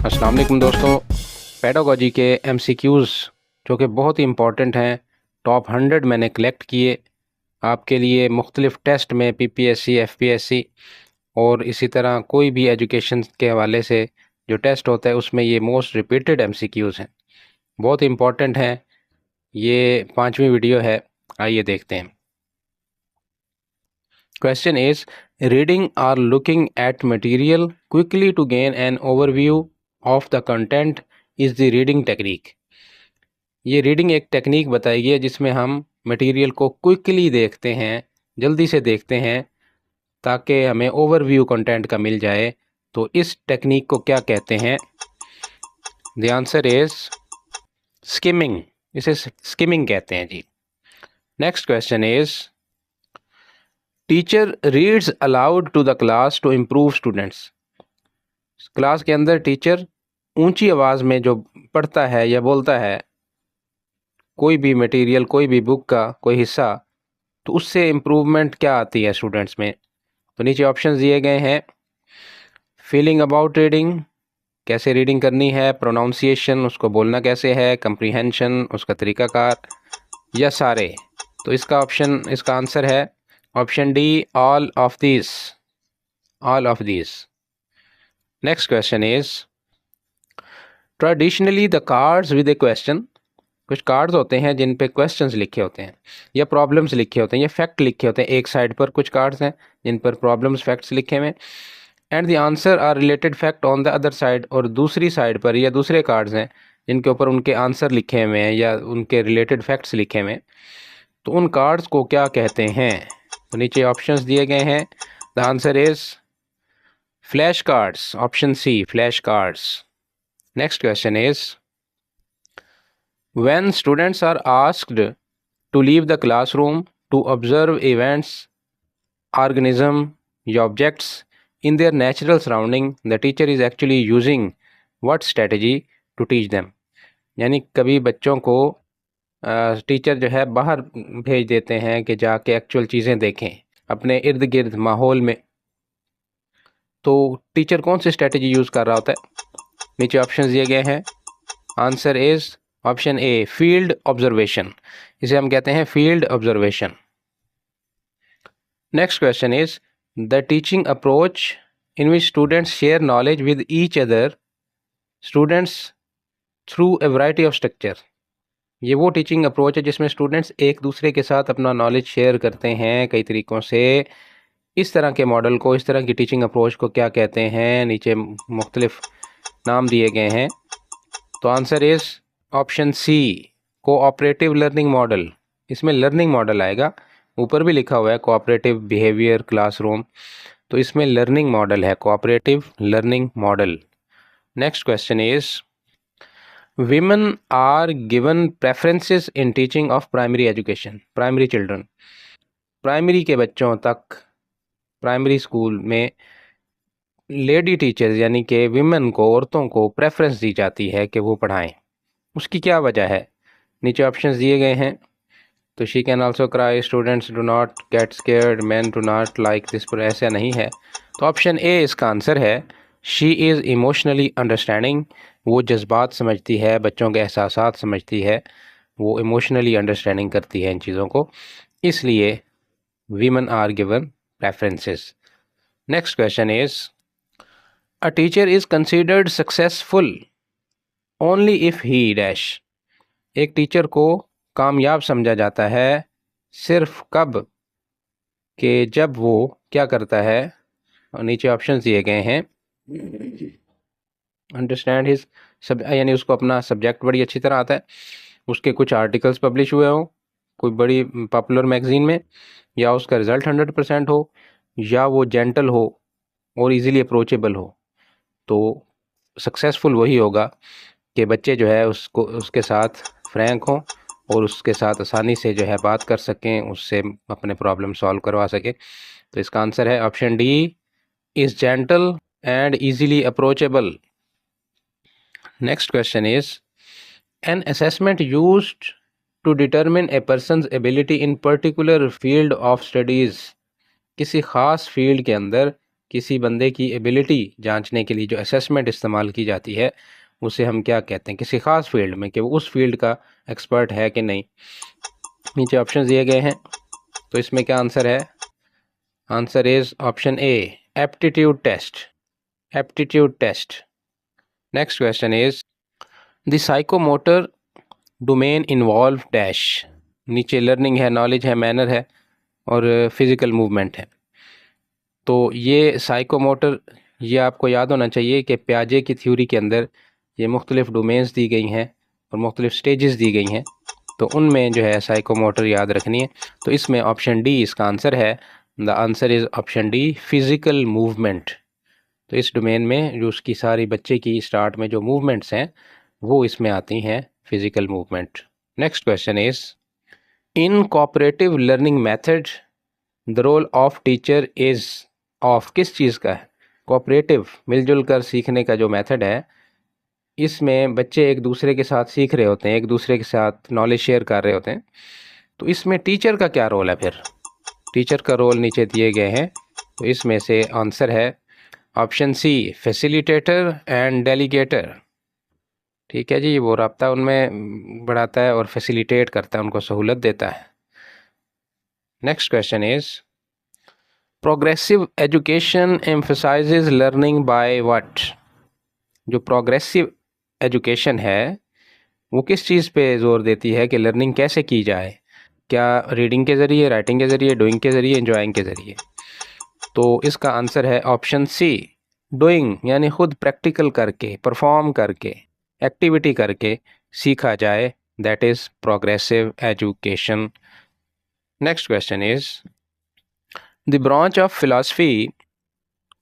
अस्सलाम वालेकुम दोस्तों। पेडागोजी के एमसीक्यूज़ जो कि बहुत ही इम्पॉर्टेंट हैं, टॉप 100 मैंने कलेक्ट किए आपके लिए मुख्तलिफ़ टेस्ट में, पीपीएससी, एफपीएससी और इसी तरह कोई भी एजुकेशन के हवाले से जो टेस्ट होता है उसमें ये मोस्ट रिपीटेड एमसीक्यूज़ हैं, बहुत इम्पॉर्टेंट हैं। ये 5वीं वीडियो है, आइए देखते हैं। Question is, reading or looking at material quickly to gain an overview of the content is the reading technique। ये रीडिंग एक टेक्निक बताई गई है जिसमें हम मटेरियल को क्विकली देखते हैं, जल्दी से देखते हैं ताकि हमें ओवरव्यू कंटेंट का मिल जाए। तो इस टेक्निक को क्या कहते हैं? The answer is skimming. इसे स्किमिंग कहते हैं जी। Next question is, teacher reads aloud to the class to improve students. Class के अंदर टीचर ऊंची आवाज़ में जो पढ़ता है या बोलता है कोई भी मटेरियल, कोई भी बुक का कोई हिस्सा, तो उससे इम्प्रूवमेंट क्या आती है स्टूडेंट्स में? तो नीचे ऑप्शंस दिए गए हैं। फीलिंग अबाउट रीडिंग, कैसे रीडिंग करनी है, प्रोनाउंसिएशन, उसको बोलना कैसे है, कंप्रीहेंशन, उसका तरीक़ाकार, या सारे। तो इसका आंसर है option D, all of this. All of this. Next question is, traditionally the cards with A question. कुछ कार्ड्स होते हैं जिन पे क्वेश्चंस लिखे होते हैं या प्रॉब्लम्स लिखे होते हैं या फैक्ट लिखे होते हैं। एक साइड पर कुछ कार्ड्स हैं जिन पर प्रॉब्लम्स, फैक्ट्स लिखे हुए हैं, and the answer are related fact on the other side. और दूसरी साइड पर या दूसरे कार्ड्स हैं जिनके ऊपर उनके आंसर लिखे हुए हैं या उनके रिलेटेड फैक्ट्स लिखे हुए हैं। तो उन कार्ड्स को क्या कहते हैं? तो नीचे ऑप्शंस दिए गए हैं। The answer is flash cards, option C, flash cards. Next question is, when students are asked to leave the classroom to observe events, organisms, या objects in their natural surrounding, the teacher is actually using what strategy to teach them। यानी कभी बच्चों को teacher जो है बाहर भेज देते हैं कि जाके एक्चुअल चीज़ें देखें अपने इर्द गिर्द माहौल में। तो टीचर कौन सी स्ट्रेटजी यूज़ कर रहा होता है? नीचे ऑप्शन दिए गए हैं। Answer is option A, field observation. इसे हम कहते हैं field observation. Next question is, the teaching approach in which students share knowledge with each other students through a variety of structure. ये वो टीचिंग अप्रोच है जिसमें स्टूडेंट्स एक दूसरे के साथ अपना नॉलेज शेयर करते हैं कई तरीक़ों से। इस तरह के मॉडल को, इस तरह की टीचिंग अप्रोच को क्या कहते हैं? नीचे मुख्तलिफ नाम दिए गए हैं। तो answer is option C, cooperative learning model. इसमें लर्निंग मॉडल आएगा, ऊपर भी लिखा हुआ है कोऑपरेटिव बिहेवियर क्लासरूम, तो इसमें लर्निंग मॉडल है, cooperative learning model. Next question is, women are given preferences in teaching of primary education, primary children. Primary के बच्चों तक, प्राइमरी स्कूल में लेडी टीचर्स यानी कि विमेन को, औरतों को प्रेफरेंस दी जाती है कि वो पढ़ाएं। उसकी क्या वजह है? नीचे ऑप्शंस दिए गए हैं। तो she can also cry, students do not get scared, man do not like this, पर ऐसा नहीं है। तो ऑप्शन ए इसका आंसर है। She is emotionally understanding. वो जज्बात समझती है, बच्चों के एहसासात समझती है, वो इमोशनली अंडरस्टैंडिंग करती है इन चीज़ों को, इसलिए women are given preferences. Next question is, a teacher is considered successful only if he dash. एक टीचर को कामयाब समझा जाता है सिर्फ कब? कि जब वो क्या करता है, और नीचे ऑप्शंस दिए गए हैं। अंडरस्टैंड हिज सब, यानी उसको अपना सब्जेक्ट बड़ी अच्छी तरह आता है, उसके कुछ आर्टिकल्स पब्लिश हुए हो कोई बड़ी पॉपुलर मैगजीन में, या उसका रिज़ल्ट 100% हो, या वो जेंटल हो और इजीली अप्रोचेबल हो। तो सक्सेसफुल वही होगा कि बच्चे जो है उसको, उसके साथ फ्रैंक हों और उसके साथ आसानी से जो है बात कर सकें, उससे अपने प्रॉब्लम सॉल्व करवा सकें। तो इसका आंसर है option D, is gentle and easily approachable. Next question is, an assessment used to determine a person's ability in particular field of studies. किसी ख़ास फील्ड के अंदर किसी बंदे की एबिलिटी जांचने के लिए जो असेसमेंट इस्तेमाल की जाती है उसे हम क्या कहते हैं, किसी ख़ास फील्ड में, कि वो उस फील्ड का एक्सपर्ट है कि नहीं। नीचे ऑप्शन दिए गए हैं, तो इसमें क्या आंसर है? Answer is option A, aptitude test. Aptitude test. Next question is the psychomotor domain involve dash. नीचे लर्निंग है, नॉलेज है, मैनर है और फिज़िकल मूवमेंट है। तो ये साइकोमोटर, ये आपको याद होना चाहिए कि प्याजे की थ्योरी के अंदर ये मुख्तलिफ डोमेन्स दी गई हैं और मुख्तलिफ स्टेजेस दी गई हैं, तो उनमें जो है साइकोमोटर याद रखनी है। तो इसमें ऑप्शन डी इसका आंसर है। The answer is option D, physical movement. तो इस डोमेन में जो उसकी सारी बच्चे की स्टार्ट में जो मूवमेंट्स हैं वो इसमें आती हैं, physical movement. Next question is in cooperative learning method the role of teacher is of. किस चीज़ का है? कोऑपरेटिव, मिलजुल कर सीखने का जो मेथड है, इसमें बच्चे एक दूसरे के साथ सीख रहे होते हैं, एक दूसरे के साथ नॉलेज शेयर कर रहे होते हैं। तो इसमें टीचर का क्या रोल है? फिर टीचर का रोल नीचे दिए गए हैं, तो इसमें से आंसर है option C, facilitator and delegator. ठीक है जी, वो राब्ता उनमें बढ़ाता है और फैसिलिटेट करता है, उनको सहूलत देता है। Next question is progressive education emphasises learning by what. जो प्रोग्रेसिव एजुकेशन है वो किस चीज़ पे ज़ोर देती है कि लर्निंग कैसे की जाए? क्या रीडिंग के ज़रिए, राइटिंग के ज़रिए, डूइंग के ज़रिए, एंजॉइंग के ज़रिए? तो इसका आंसर है ऑप्शन सी, डूइंग, यानी खुद प्रैक्टिकल करके, परफॉर्म करके, एक्टिविटी करके सीखा जाए, that is progressive education. Next question is the branch of philosophy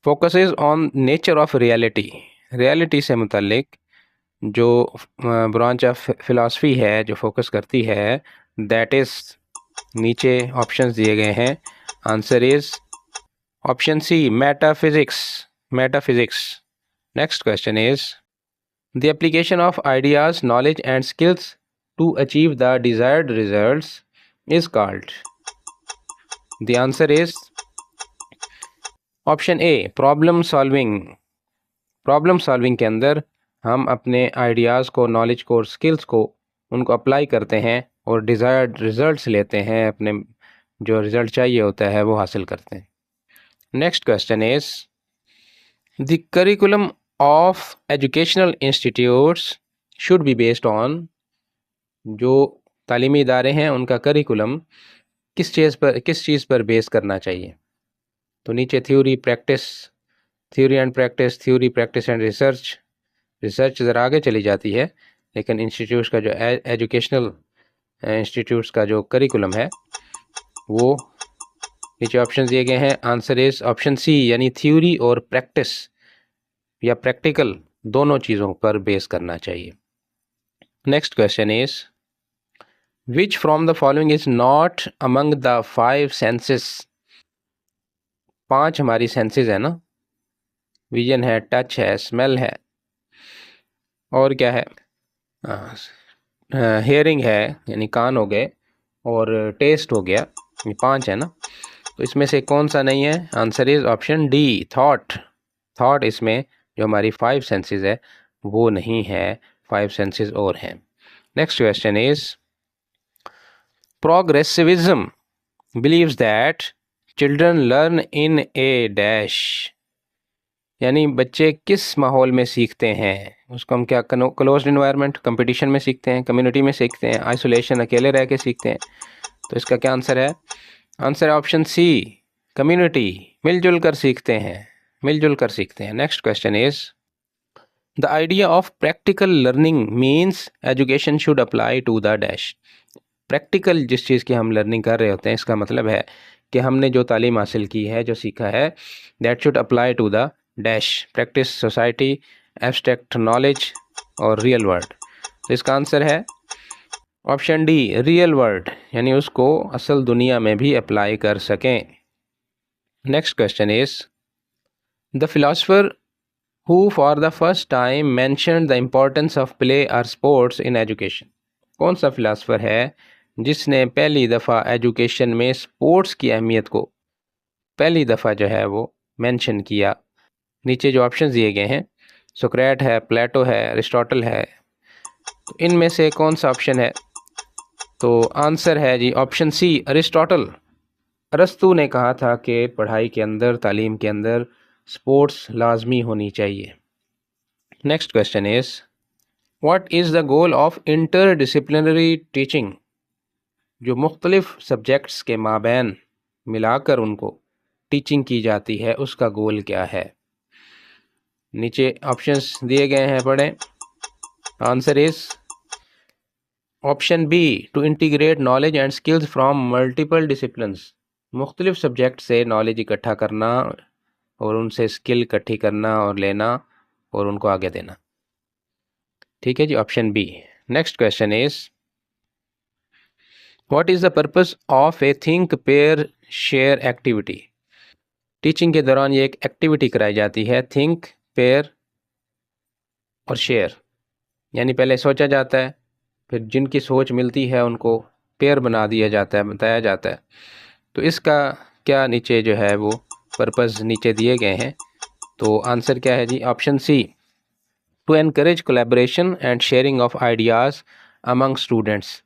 focuses on nature of reality. Reality से मुतल्लिक जो ब्रांच ऑफ फिलॉसफी है जो फोकस करती है, दैट इज़, नीचे ऑप्शंस दिए गए हैं। Answer is option C, metaphysics. Metaphysics. Next question is the application of ideas, knowledge and skills to achieve the desired results is called. The answer is option A, problem solving. Problem solving के अंदर हम अपने ideas को, knowledge को और skills को, उनको apply करते हैं और डिज़ायर्ड रिजल्ट्स लेते हैं, अपने जो रिज़ल्ट चाहिए होता है वो हासिल करते हैं। Next question is the curriculum of educational institutes should be based on. जो तालीमी इदारे हैं उनका करिकुलम किस चीज़ पर बेस करना चाहिए? तो नीचे theory, practice, theory and practice, theory, practice and research. Research ज़रा आगे चली जाती है, लेकिन इंस्टीट्यूट्स का जो एजुकेशनल इंस्टीट्यूट्स का जो करिकुलम है वो नीचे ऑप्शन दिए गए हैं। आंसर इज ऑप्शन सी, यानी थ्योरी और प्रैक्टिस या प्रैक्टिकल दोनों चीज़ों पर बेस करना चाहिए। Next question is which from the following is not among the 5 senses. 5 हमारी सेंसेस है ना, विजन है, टच है, स्मेल है, और क्या है, हेयरिंग है यानी कान हो गए, और टेस्ट हो गया, ये 5 है ना। तो इसमें से कौन सा नहीं है? Answer is option D, thought. Thought इसमें जो हमारी 5 सेंसेस है वो नहीं है, 5 सेंसेस और हैं। Next question is progressivism believes that children learn in a dash. यानी बच्चे किस माहौल में सीखते हैं? उसको हम क्या, क्लोज्ड इन्वायरमेंट, कंपटीशन में सीखते हैं, कम्युनिटी में सीखते हैं, आइसोलेशन, अकेले रह के सीखते हैं? तो इसका क्या आंसर है? आंसर है ऑप्शन सी, कम्युनिटी, मिलजुल कर सीखते हैं, मिलजुल कर सीखते हैं। Next question is the idea of practical learning means education should apply to the dash. Practical जिस चीज़ की हम लर्निंग कर रहे होते हैं, इसका मतलब है कि हमने जो तालीम हासिल की है, जो सीखा है, that should apply to the dash, practice, society, abstract knowledge और रियल वर्ल्ड। तो इसका आंसर है ऑप्शन डी, रियल वर्ल्ड, यानी उसको असल दुनिया में भी अप्लाई कर सकें। Next question is the philosopher who for the first time mentioned the importance of play और स्पोर्ट्स इन एजुकेशन। कौन सा फिलोसफर है जिसने पहली दफ़ा एजुकेशन में स्पोर्ट्स की अहमियत को पहली दफ़ा जो है वो मेंशन किया। नीचे जो ऑप्शंस दिए गए हैं, सोक्रेट है, प्लेटो है, अरिस्टोटल है, तो इनमें से कौन सा ऑप्शन है? तो आंसर है जी ऑप्शन सी, अरिस्टोटल। अरस्तु ने कहा था कि पढ़ाई के अंदर, तालीम के अंदर स्पोर्ट्स लाजमी होनी चाहिए। Next question is, what is the goal of interdisciplinary teaching? जो मुख्तलिफ सब्जेक्ट्स के माबैन मिलाकर उनको टीचिंग की जाती है, उसका गोल क्या है? नीचे ऑप्शंस दिए गए हैं, पढ़ें। Answer is option B, to integrate knowledge and skills from multiple disciplines. मुख्तलिफ सब्जेक्ट से नॉलेज इकट्ठा करना और उनसे स्किल इकट्ठी करना और लेना और उनको आगे देना। ठीक है जी, option B. Next question is, what is the purpose of a think pair share activity? Teaching के दौरान ये एक एक्टिविटी कराई जाती है, थिंक पेयर और शेयर। यानी पहले सोचा जाता है, फिर जिनकी सोच मिलती है उनको पेयर बना दिया जाता है, बताया जाता है। तो इसका क्या नीचे जो है वो पर्पस नीचे दिए गए हैं। तो आंसर क्या है जी? Option C, to encourage collaboration and sharing of ideas among students.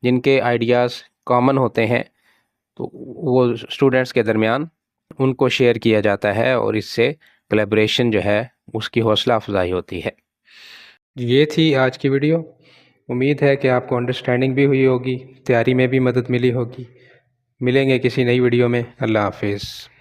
जिनके आइडियाज़ कॉमन होते हैं तो वो स्टूडेंट्स के दरमियान उनको शेयर किया जाता है और इससे कोलैबोरेशन जो है उसकी हौसला अफजाई होती है। ये थी आज की वीडियो। उम्मीद है कि आपको अंडरस्टैंडिंग भी हुई होगी, तैयारी में भी मदद मिली होगी। मिलेंगे किसी नई वीडियो में। अल्लाह हाफिज़।